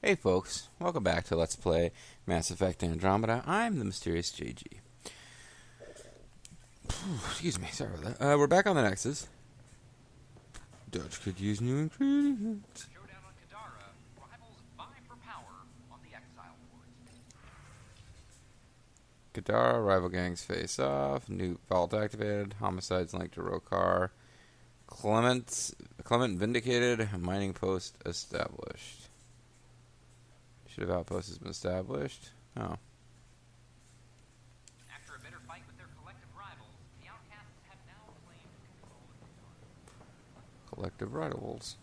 Hey folks, welcome back to Let's Play Mass Effect Andromeda. I'm the MysteriousJG. Excuse me, sorry about that. We're back on the Nexus. Dutch could use new ingredients. Showdown on Kadara. Rivals vie for power on the Exile Wars. Kadara, rival gangs face off. New vault activated. Homicides linked to Rokar. Clement vindicated. Mining post established. Should have outpost has been established. Oh. After a bitter fight with their collective rivals, the Outcasts have now claimed control of Kadara. Collective rivals.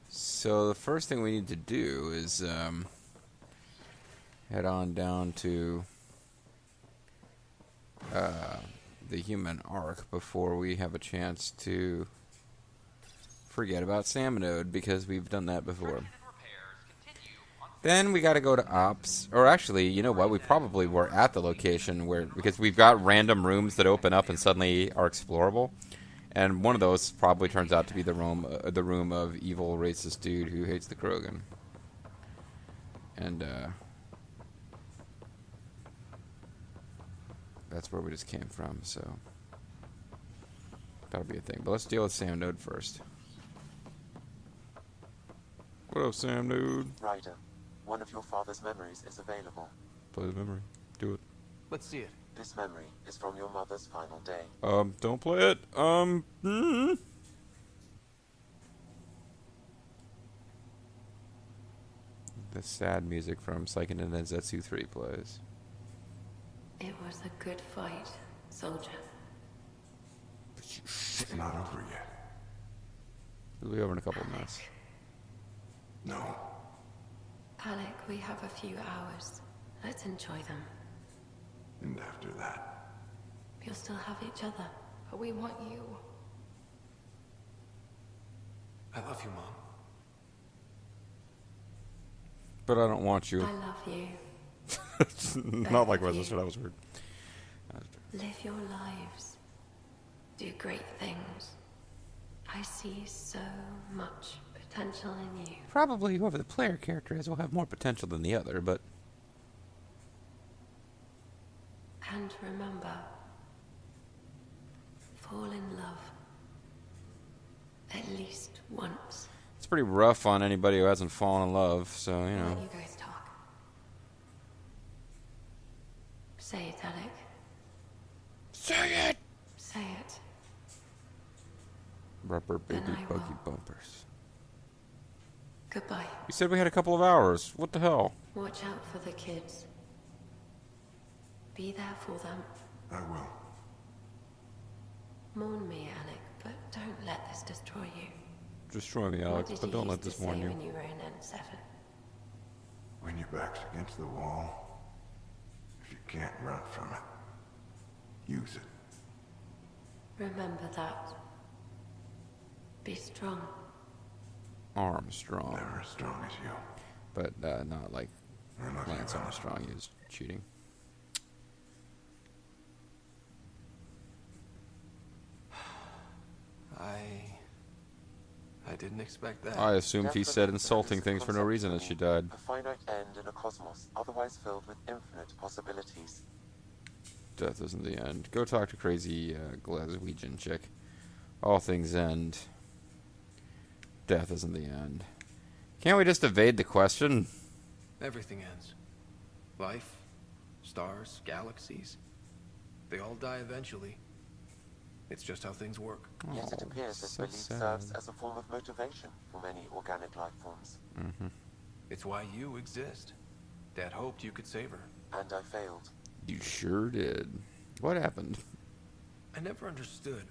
So the first thing we need to do is head on down to the human arc before we have a chance to forget about Samnode, because we've done that before. Then we got to go to Ops, or actually, you know what? We probably were at the location because we've got random rooms that open up and suddenly are explorable, and one of those probably turns out to be the room of evil racist dude who hates the Krogan, and that's where we just came from. So that'll be a thing. But let's deal with Samnode first. What up, Samnode? Ryder, one of your father's memories is available. Play the memory. Do it. Let's see it. This memory is from your mother's final day. Don't play it. The sad music from Seiken and Densetsu 3 plays. It was a good fight, soldier. It's not over yet. It'll be over in a couple of minutes. No. Alec, we have a few hours. Let's enjoy them. And after that, We'll still have each other, but we want you. I love you, Mom. But I don't want I you. love you. Not like this. That was weird. Live your lives. Do great things. I see so much potential in you. Probably whoever the player character is will have more potential than the other, but And remember, fall in love. At least once. it's pretty rough on anybody who hasn't fallen in love, so, you Let know. you guys talk. Say it, Alec. Say it! Say it. Rubber baby Then I buggy will. bumpers. Goodbye. You said we had a couple of hours. What the hell? Watch out for the kids. Be there for them. I will. Mourn me, Alec, but don't let this destroy you. Destroy me, What Alex, did but you don't let used to this warn say you. when you were in N7? When your back's against the wall, if you can't run from it, use it. Remember that. Be strong. Armstrong. Never as strong as you. But not like I love Lance you, Alan. Armstrong is cheating. I didn't expect that. I assumed he Death said remains insulting a things for no reason as she died. A finite end in a cosmos otherwise filled with infinite possibilities. Death isn't the end. Go talk to crazy Glaswegian chick. All things end. Death isn't the end. Can't we just evade the question? Everything ends. Life, stars, galaxies. They all die eventually. It's just how things work. Yet it appears this so belief sad. serves as a form of motivation for many organic life forms. Mm-hmm. It's why you exist. Dad hoped you could save her. And I failed. You sure did. What happened? I never understood.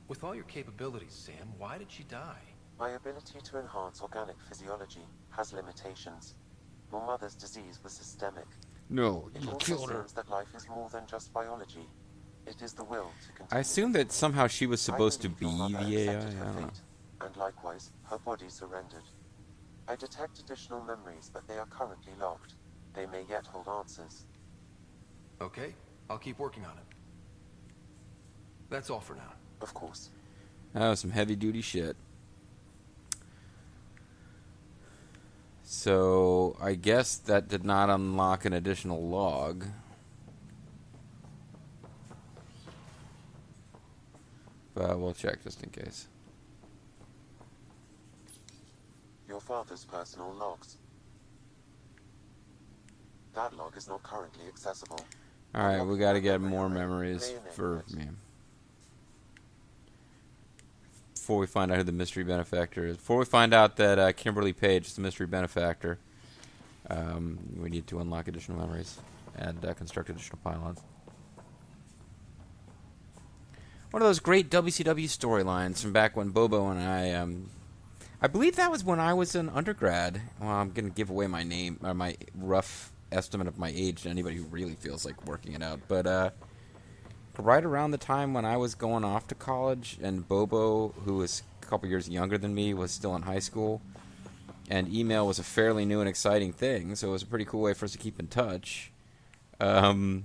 With all your capabilities, Sam, why did she die? My ability to enhance organic physiology has limitations. Your mother's disease was systemic. No, It you also killed her. seems that life is more than just biology. It is the will to continue. I assumed that somehow she was supposed to I be believe your mother the AI. accepted I her don't know. fate, and likewise, her body surrendered. I detect additional memories, but they are currently locked. They may yet hold answers. Okay, I'll keep working on it. That's all for now. Of course. That was some heavy duty shit. So I guess that did not unlock an additional log. But we'll check just in case. Your father's personal logs. That log is not currently accessible. Alright, we gotta get more memories for me. Before we find out who the mystery benefactor is. Before we find out that Kimberly Page is the mystery benefactor, we need to unlock additional memories and construct additional pylons. One of those great WCW storylines from back when Bobo and I believe that was when I was an undergrad. Well, I'm going to give away my name, or my rough estimate of my age to anybody who really feels like working it out. But right around the time when I was going off to college, and Bobo, who was a couple years younger than me, was still in high school, and email was a fairly new and exciting thing, so it was a pretty cool way for us to keep in touch. I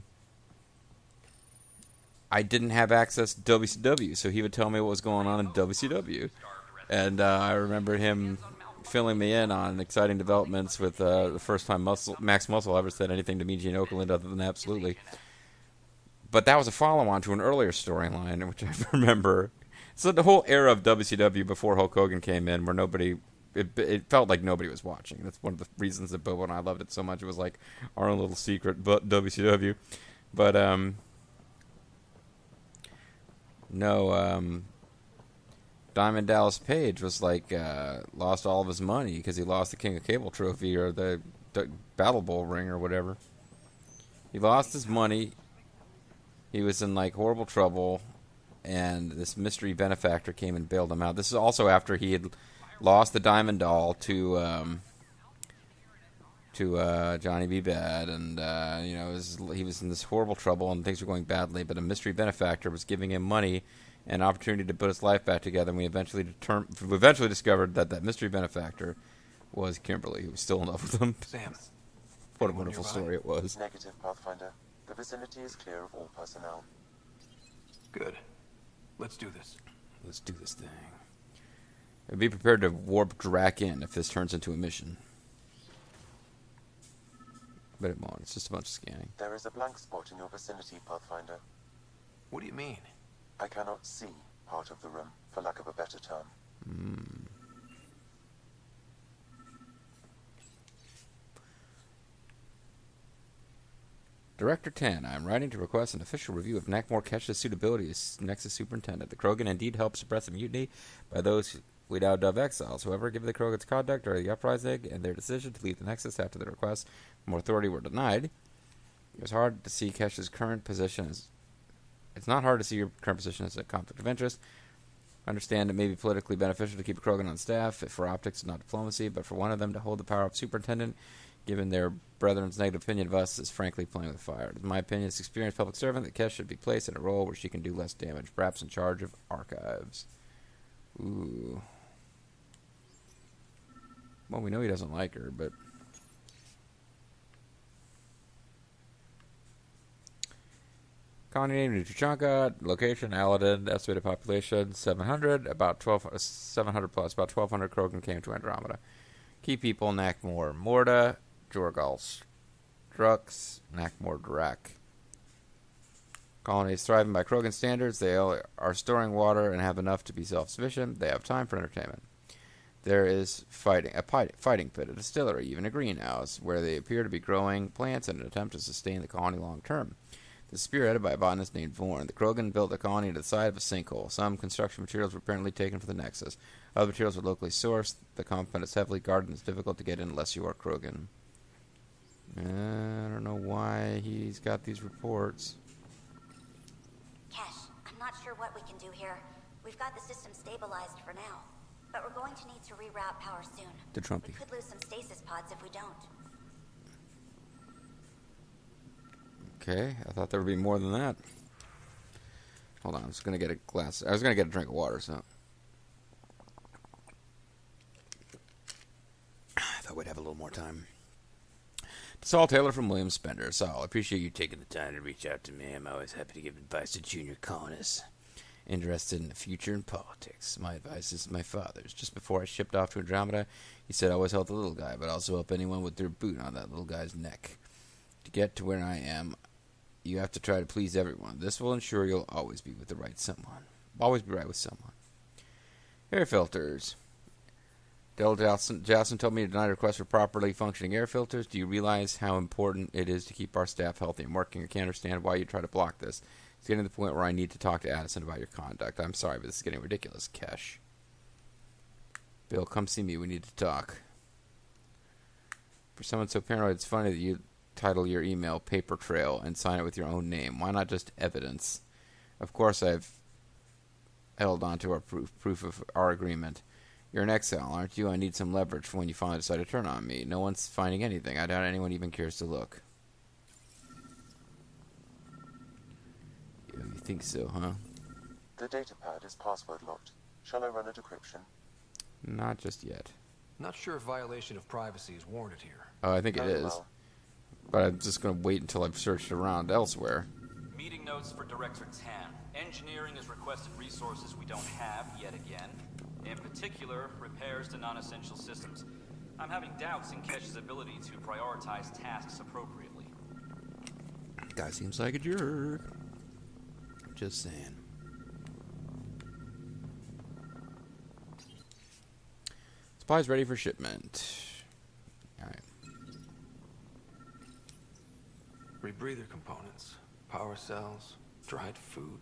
didn't have access to WCW, so he would tell me what was going on in WCW. And I remember him filling me in on exciting developments with the first time Max Muscle ever said anything to me, Gene Okerlund, other than absolutely. But that was a follow-on to an earlier storyline, which I remember. So the whole era of WCW before Hulk Hogan came in, where nobody... It felt like nobody was watching. That's one of the reasons that Bobo and I loved it so much. It was like our own little secret, but WCW. But, no, Diamond Dallas Page was like, lost all of his money because he lost the King of Cable trophy or the Battle Bowl ring or whatever. He lost his money. He was in like horrible trouble, and this mystery benefactor came and bailed him out. This is also after he had lost the Diamond Doll to Johnny B. Bad, and he was in this horrible trouble, and things were going badly. But a mystery benefactor was giving him money, an opportunity to put his life back together. And we eventually discovered that mystery benefactor was Kimberly, who was still in love with him. Sam, What a wonderful story it was. Negative, Pathfinder. The vicinity is clear of all personnel. good. Let's do this. Let's do this thing. And be prepared to warp Drac in if this turns into a mission. But it won't. It's just a bunch of scanning. There is a blank spot in your vicinity, Pathfinder. What do you mean? I cannot see part of the room, for lack of a better term. Director 10, I am writing to request an official review of Nakmor Kesh's suitability as Nexus Superintendent. The Krogan indeed helped suppress a mutiny by those we now dub exiles. However, given the Krogan's conduct during the uprising and their decision to leave the Nexus after their requests for more authority were denied, it was hard to see Kesh's current position as... It's not hard to see your current position as a conflict of interest. I understand it may be politically beneficial to keep a Krogan on staff for optics and not diplomacy, but for one of them to hold the power of superintendent, given their brethren's negative opinion of us, is frankly playing with fire. In my opinion, as an experienced public servant, that Kesh should be placed in a role where she can do less damage, perhaps in charge of archives. Ooh. Well, we know he doesn't like her, but... Colony name, New Tuchanka, location, Aladdin, estimated population, 700, about 700 plus, about 1,200 Krogan came to Andromeda. Key people, Nakmor Morda, Jorgal Strux, Nakmor Drak. Colony is thriving by Krogan standards. They are storing water and have enough to be self-sufficient. They have time for entertainment. There is fighting pit, a distillery, even a greenhouse, where they appear to be growing plants in an attempt to sustain the colony long term. This is spearheaded by a botanist named Vorn. The Krogan built the colony to the side of a sinkhole. Some construction materials were apparently taken from the Nexus. Other materials were locally sourced. The compound is heavily guarded and it's difficult to get in unless you are Krogan. I don't know why he's got these reports. Kesh, I'm not sure what we can do here. We've got the system stabilized for now, but we're going to need to reroute power soon. To Trumpy. We could lose some stasis pods if we don't. Okay, I thought there would be more than that. Hold on, I was going to get a glass. I was going to get a drink of water, so. I thought we'd have a little more time. To Saul Taylor from William Spender. Saul, I appreciate you taking the time to reach out to me. I'm always happy to give advice to junior colonists. interested in the future and politics. My advice is my father's. Just before I shipped off to Andromeda, he said always help the little guy, but also help anyone with their boot on that little guy's neck. To get to where I am, you have to try to please everyone. This will ensure you'll always be with the right someone. Always be right with someone. Air filters. Del Jocelyn told me tonight a request for properly functioning air filters. Do you realize how important it is to keep our staff healthy and working? I can't understand why you try to block this. It's getting to the point where I need to talk to Addison about your conduct. I'm sorry, but this is getting ridiculous, Kesh. Bill, come see me. We need to talk. For someone so paranoid, it's funny that you title your email Paper Trail and sign it with your own name. Why not just Evidence? Of course I've held on to our proof of our agreement. You're an exile, aren't you? I need some leverage for when you finally decide to turn on me. No one's finding anything. I doubt anyone even cares to look. You think so, huh? The datapad is password locked. Shall I run a decryption? Not just yet. Not sure if violation of privacy is warranted here. Oh, I think it Very is. well. But I'm just going to wait until I've searched around elsewhere. Meeting notes for Director Tan. Engineering has requested resources we don't have yet again. In particular, repairs to non-essential systems. I'm having doubts in Kesh's ability to prioritize tasks appropriately. Guy seems like a jerk. Just saying. Supplies ready for shipment. Alright. Rebreather components, power cells, dried food.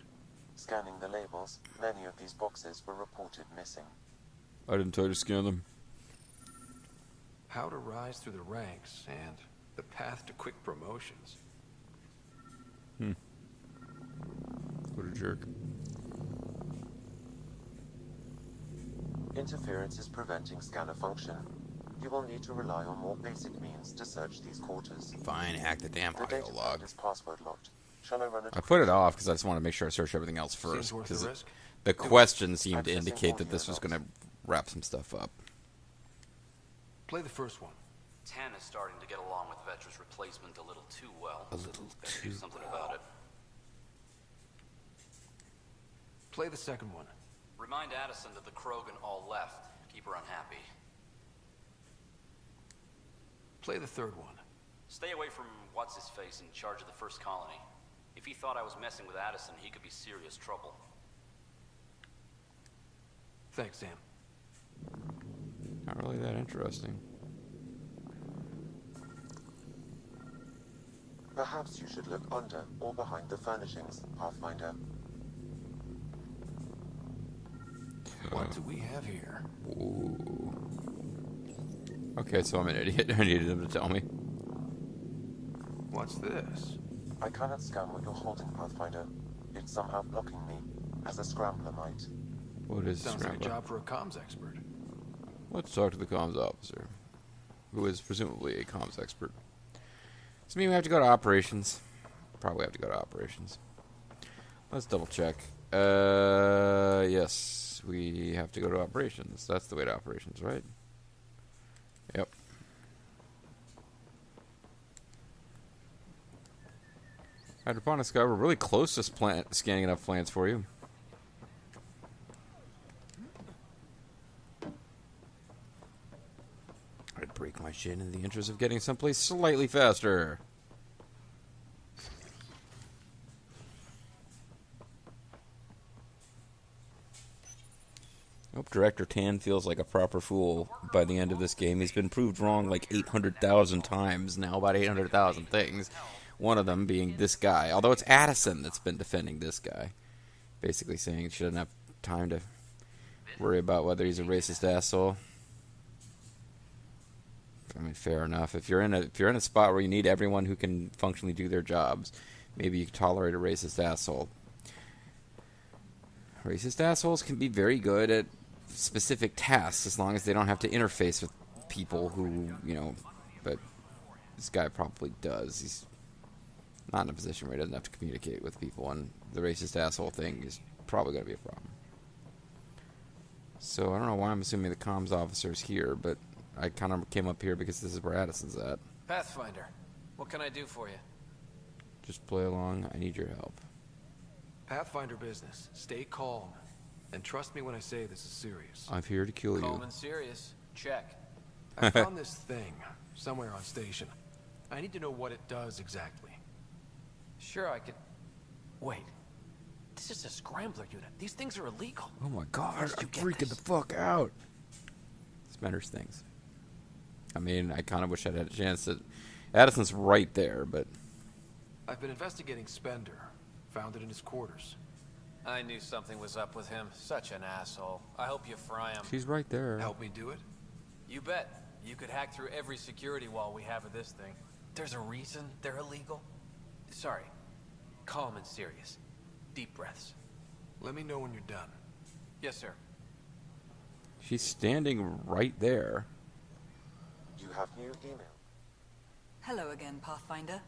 Scanning the labels, many of these boxes were reported missing. I didn't tell you to scan them. How to rise through the ranks and the path to quick promotions. What a jerk. Interference is preventing scanner function. You will need to rely on more basic means to search these quarters. Fine, hack the damn The audio log. datapad is password locked. Shall I run a I put it off because I just want to make sure I search everything else Seems first. worth Because the risk. the question seemed to Accessing indicate that audio this was logs. going to wrap some stuff up. Play the first one. Tan is starting to get along with Vetra's replacement a little too well. A little Better too do something about it. Play the second one. Remind Addison that the Krogan all left. Keep her unhappy. Play the third one. Stay away from what's-his-face in charge of the first colony. If he thought I was messing with Addison, he could be serious trouble. Thanks, Sam. Not really that interesting. Perhaps you should look under or behind the furnishings, Pathfinder. What do we have here? Ooh. Okay, so I'm an idiot. I needed him to tell me. What's this? I cannot scan what you're holding, Pathfinder. It's somehow blocking me, as a scrambler might. What is Sounds like a Scrambler? job for a comms expert. Let's talk to the comms officer, who is presumably a comms expert. Does it mean we have to go to operations? Probably have to go to operations. Let's double check. Yes, we have to go to operations. That's the way to operations, right? Yep. Hydroponics guy, we're really close to scanning enough plants for you. I'd break my shit in the interest of getting someplace slightly faster. Hope Director Tan feels like a proper fool by the end of this game. He's been proved wrong like 800,000 times now, about 800,000 things. One of them being this guy. Although it's Addison that's been defending this guy. Basically saying she doesn't have time to worry about whether he's a racist asshole. I mean, fair enough. If you're in a spot where you need everyone who can functionally do their jobs, maybe you can tolerate a racist asshole. Racist assholes can be very good at specific tasks as long as they don't have to interface with people who, but this guy probably does. He's not in a position where he doesn't have to communicate with people, and the racist asshole thing is probably going to be a problem. So I don't know why I'm assuming the comms officer's here, but I kind of came up here because this is where Addison's at. Pathfinder, what can I do for you? Just play along. I need your help. Pathfinder business. Stay calm. And trust me when I say this is serious. I'm here to kill you. Calm and serious. Check. I found this thing somewhere on station. I need to know what it does exactly. Sure, I could... Wait. This is a scrambler unit. These things are illegal. Oh my god, Where did I'm you get freaking this? the fuck out. Spender's things. I mean, I kind of wish I'd had a chance to... Addison's right there, but... I've been investigating Spender. Found it in his quarters. I knew something was up with him. Such an asshole. I hope you fry him. She's right there. Help me do it? You bet. You could hack through every security wall we have of this thing. There's a reason they're illegal. Sorry. Calm and serious. Deep breaths. Let me know when you're done. Yes, sir. She's standing right there. You have new email. Hello again, Pathfinder.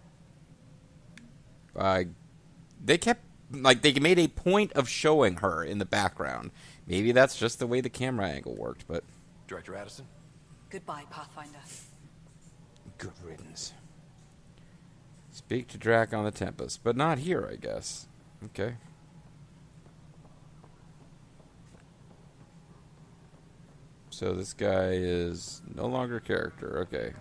They kept... Like, they made a point of showing her in the background. Maybe that's just the way the camera angle worked, but... Director Addison? Goodbye, Pathfinder. Good riddance. Speak to Drac on the Tempest, but not here, I guess. Okay. So this guy is no longer a character. Okay.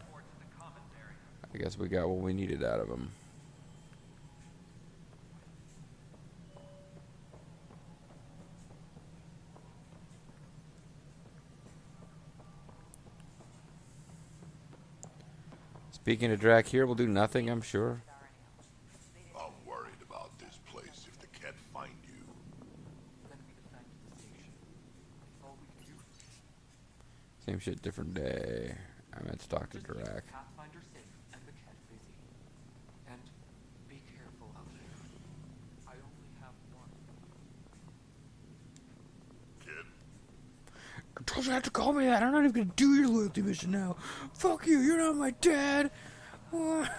I guess we got what we needed out of him. Speaking to Drac here will do nothing, I'm sure. I'm worried about this place if they can't find you. Same shit, different day. I meant to talk to Drac. Pathfinder safe and the cat busy. And be careful out there. I only have one. Kid, Don't have to call me that. I'm not even gonna do your loyalty mission now. Fuck you. You're not my dad. Aren't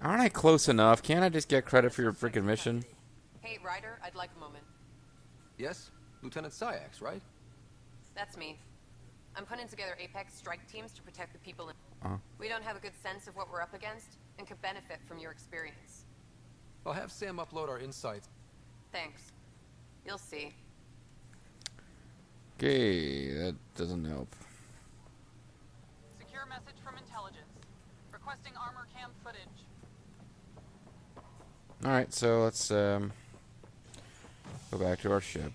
I close enough? Can't I just get credit for your freaking mission? Hey, Ryder, I'd like a moment. Yes? Lieutenant Syax, right? That's me. I'm putting together Apex strike teams to protect the people in... Uh-huh. We don't have a good sense of what we're up against and could benefit from your experience. I'll have Sam upload our insights. Thanks. You'll see. Okay, that doesn't help. Secure message from intelligence. Requesting armor cam footage. Alright, so let's go back to our ship.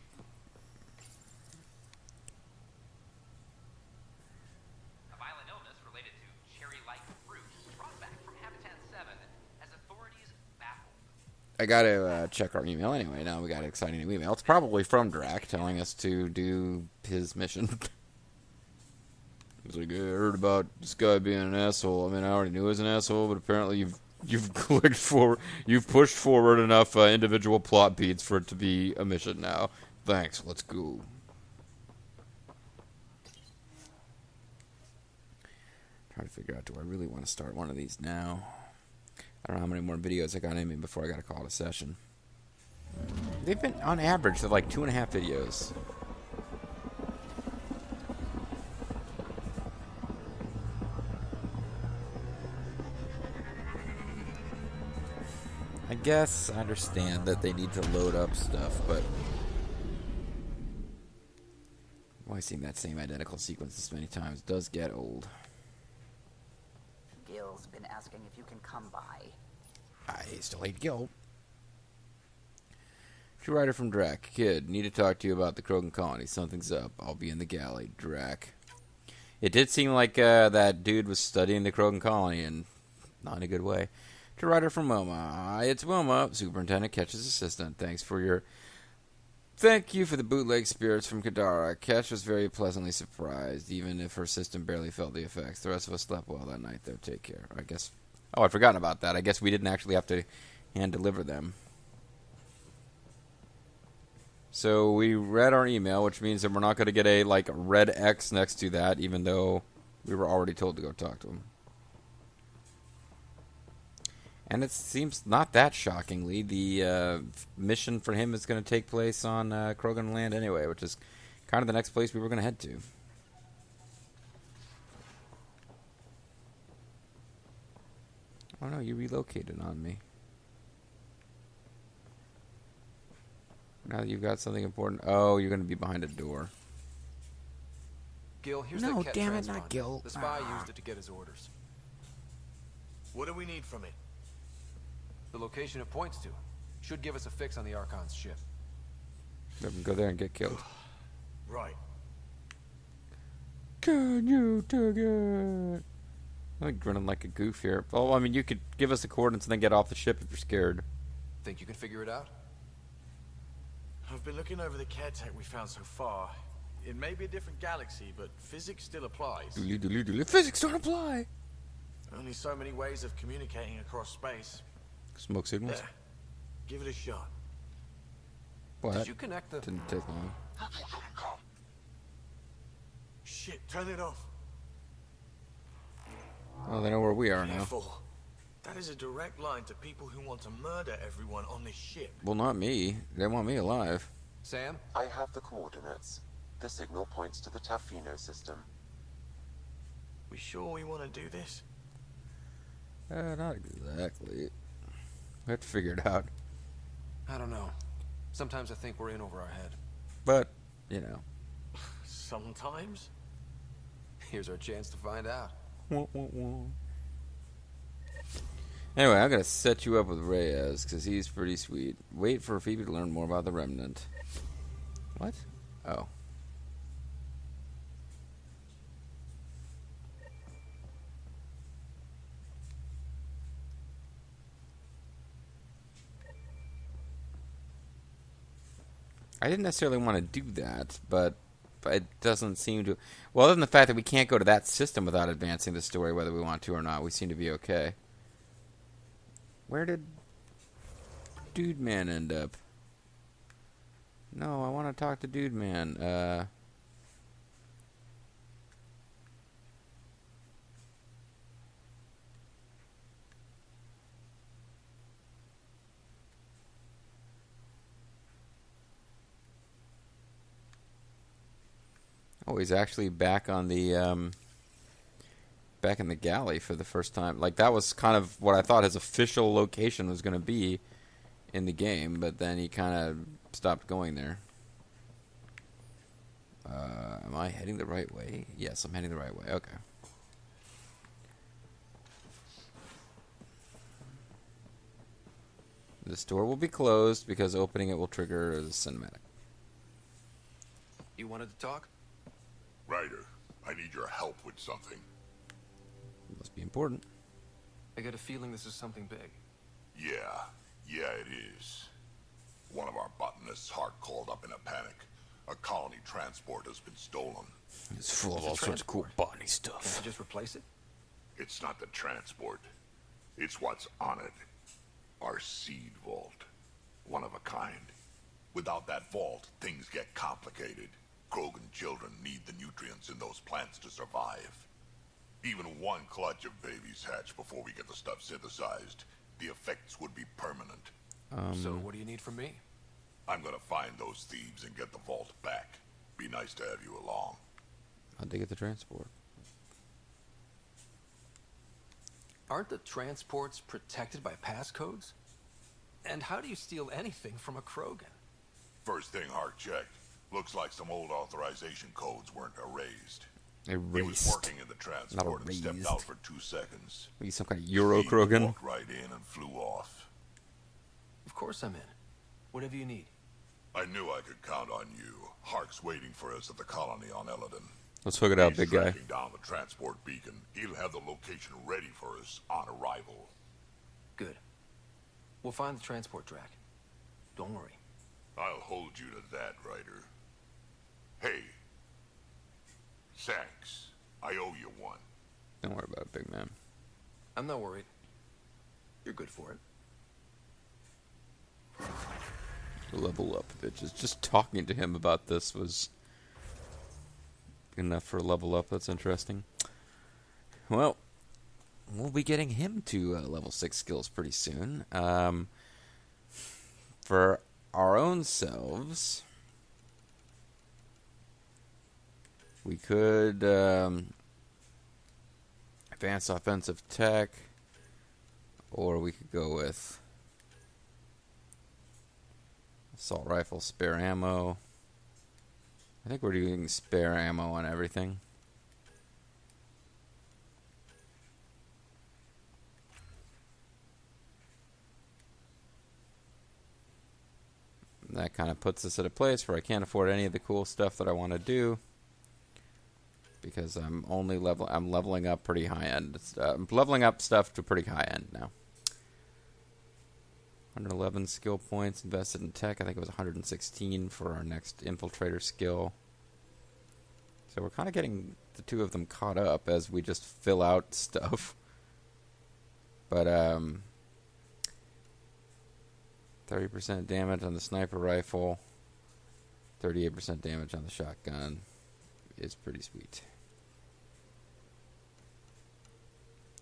A violent illness related to cherry-like fruit was brought back from Habitat 7 as authorities baffled. I gotta check our email anyway. Now we got an exciting new email. It's probably from Drac telling us to do his mission. It's like, I heard about this guy being an asshole. I mean, I already knew he was an asshole, but apparently you've clicked forward, you've pushed forward enough individual plot beats for it to be a mission now. Thanks. Let's go. Trying to figure out, do I really want to start one of these now? I don't know how many more videos I got in me before I got to call it a session. They've been, on average, they're like 2.5 videos. I guess I understand that they need to load up stuff, but... Why seeing that same identical sequence this many times does get old. Gil's been asking if you can come by. I still hate Gil. True writer from Drac. Kid, need to talk to you about the Krogan colony. Something's up. I'll be in the galley. Drac. It did seem like that dude was studying the Krogan colony, and not in a good way. True writer from Wilma. It's Wilma, Superintendent Ketch's assistant. Thank you for the bootleg spirits from Kadara. Ketch was very pleasantly surprised, even if her system barely felt the effects. The rest of us slept well that night, though. Take care. I guess... Oh, I'd forgotten about that. I guess we didn't actually have to hand-deliver them. So we read our email, which means that we're not going to get a, like, red X next to that, even though we were already told to go talk to him. And it seems not that shockingly, the mission for him is going to take place on Krogan land anyway, which is kind of the next place we were going to head to. Oh no, you relocated on me. Now that you've got something important. Oh, you're going to be behind a door. Gil, here's No, the Ket damn it, not transponder. Gil. The spy used it to get his orders. What do we need from it? The location it points to should give us a fix on the Archon's ship. Let him go there and get killed. Right. Can you take it? I'm grinning like a goof here. Well, I mean, you could give us the coordinates and then get off the ship if you're scared. Think you can figure it out? I've been looking over the care tech we found so far. It may be a different galaxy, but physics still applies. Physics don't apply. Only so many ways of communicating across space. Smoke signals. There. Give it a shot. What? Did you connect the... Didn't take long. Shit, turn it off. Oh, they know where we are now. Careful. That is a direct line to people who want to murder everyone on this ship. Well, not me. They want me alive. Sam? I have the coordinates. The signal points to the Tafino system. We sure we want to do this? Not exactly. We have to figure it out. I don't know. Sometimes I think we're in over our head. But, you know. Sometimes? Here's our chance to find out. Anyway, I'm going to set you up with Reyes, because he's pretty sweet. Wait for Phoebe to learn more about the Remnant. What? Oh. I didn't necessarily want to do that, but it doesn't seem to... Well, other than the fact that we can't go to that system without advancing the story, whether we want to or not, we seem to be okay. Where did Dude Man end up? No, I want to talk to Dude Man. Oh, he's actually back on the back in the galley for the first time. Like, that was kind of what I thought his official location was going to be in the game, but then he kind of stopped going there. Am I heading the right way? Yes, I'm heading the right way. Okay. This door will be closed because opening it will trigger a cinematic. You wanted to talk? Ryder, I need your help with something. Must be important. I get a feeling this is something big. Yeah, it is. One of our botanists' heart called up in a panic. A colony transport has been stolen. It's full of all sorts of cool botany stuff. Can't you just replace it? It's not the transport. It's what's on it. Our seed vault. One of a kind. Without that vault, things get complicated. Krogan children need the nutrients in those plants to survive. Even one clutch of babies hatch before we get the stuff synthesized. The effects would be permanent. So what do you need from me? I'm gonna find those thieves and get the vault back. Be nice to have you along. How'd they get the transport? Aren't the transports protected by passcodes? And how do you steal anything from a Krogan? First thing Hart checked. Looks like some old authorization codes weren't erased. Erased. He was working in the transport and stepped out for 2 seconds. Maybe some kind of Euro Krogan. Walked right in and flew off. Of course I'm in. Whatever you need. I knew I could count on you. Hark's waiting for us at the colony on Eladon. Let's hook it up, He's big guy. tracking down the transport beacon. He'll have the location ready for us on arrival. Good. We'll find the transport track. Don't worry. I'll hold you to that, Ryder. Hey. Thanks. I owe you one. Don't worry about it, big man. I'm not worried. You're good for it. Level up, bitches. Just talking to him about this was enough for a level up. That's interesting. Well, we'll be getting him to level 6 skills pretty soon. For our own selves, we could advance offensive tech. Or we could go with assault rifle, spare ammo. I think we're doing spare ammo on everything. That kind of puts us at a place where I can't afford any of the cool stuff that I want to do, because I'm leveling up pretty high end. I'm leveling up stuff to pretty high end now. 111 skill points invested in tech. I think it was 116 for our next infiltrator skill. So we're kind of getting the two of them caught up as we just fill out stuff. But 30% damage on the sniper rifle, 38% damage on the shotgun is pretty sweet.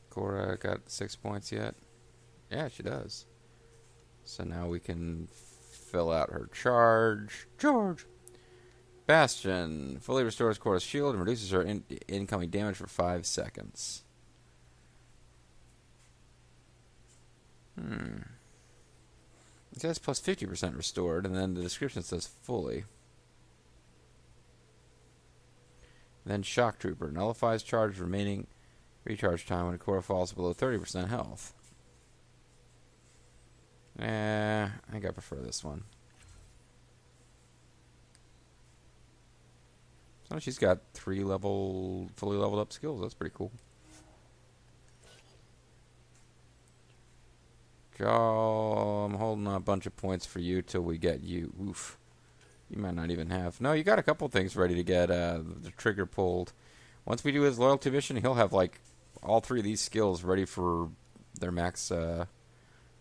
Cora got 6 points yet? Yeah, she does. So now we can fill out her charge. Bastion fully restores Cora's shield and reduces her incoming damage for 5 seconds. It says plus 50% restored, and then the description says fully. And then Shock Trooper nullifies charge remaining recharge time when Cora falls below 30% health. I think I prefer this one. So she's got 3 fully leveled up skills. That's pretty cool. Jaw, I'm holding a bunch of points for you till we get you. Oof. You might not even have. No, you got a couple things ready to get the trigger pulled. Once we do his loyalty mission, he'll have like all 3 of these skills ready for their max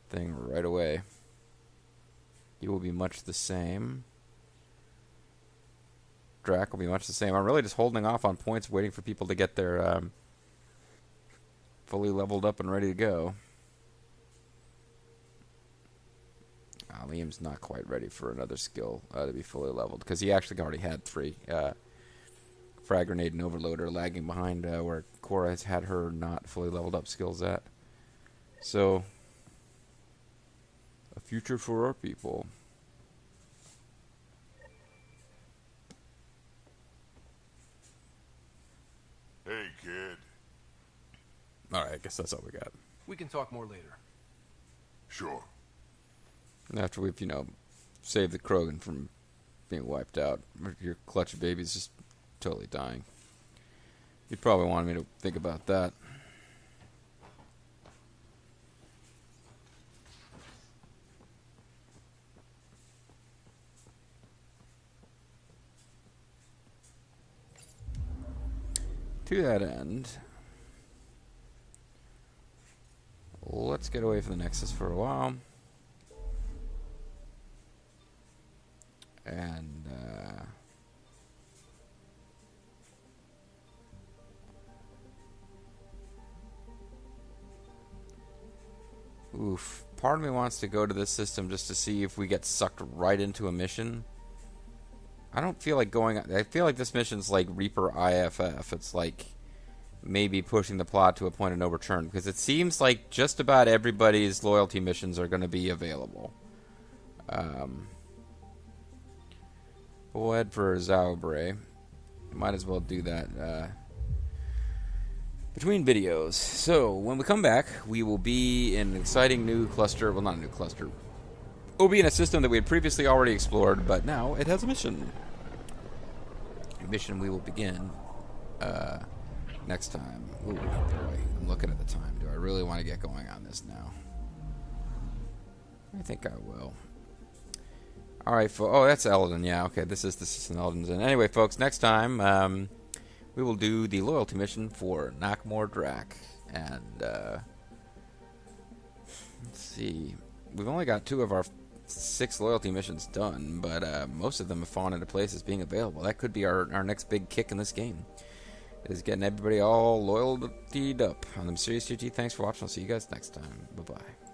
thing right away. You will be much the same. Drac will be much the same. I'm really just holding off on points, waiting for people to get their fully leveled up and ready to go. Liam's not quite ready for another skill to be fully leveled, because he actually already had 3. Frag Grenade and Overloader lagging behind where Cora has had her not fully leveled up skills at. So, a future for our people. Hey, kid. Alright, I guess that's all we got. We can talk more later. Sure. After we've, saved the Krogan from being wiped out. Your clutch of babies just totally dying. You'd probably want me to think about that. To that end, let's get away from the Nexus for a while. And, part of me wants to go to this system just to see if we get sucked right into a mission. I don't feel like going... I feel like this mission's like Reaper IFF. It's like maybe pushing the plot to a point of no return, because it seems like just about everybody's loyalty missions are going to be available. We'll head for Zaubre. Might as well do that between videos. So, when we come back, we will be in an exciting new cluster. Well, not a new cluster. We'll be in a system that we had previously already explored, but now it has a mission. A mission we will begin next time. Ooh, boy. I'm looking at the time. Do I really want to get going on this now? I think I will. Alright, oh, that's Eldon. Yeah, okay, this is the system Eldon's in. Anyway, folks, next time, we will do the loyalty mission for Nakmor Drac. And, let's see. We've only got 2 of our 6 loyalty missions done, but most of them have fallen into place as being available. That could be our next big kick in this game. It is getting everybody all loyaltied up on the MysteriousJG. Thanks for watching. I'll see you guys next time. Bye-bye.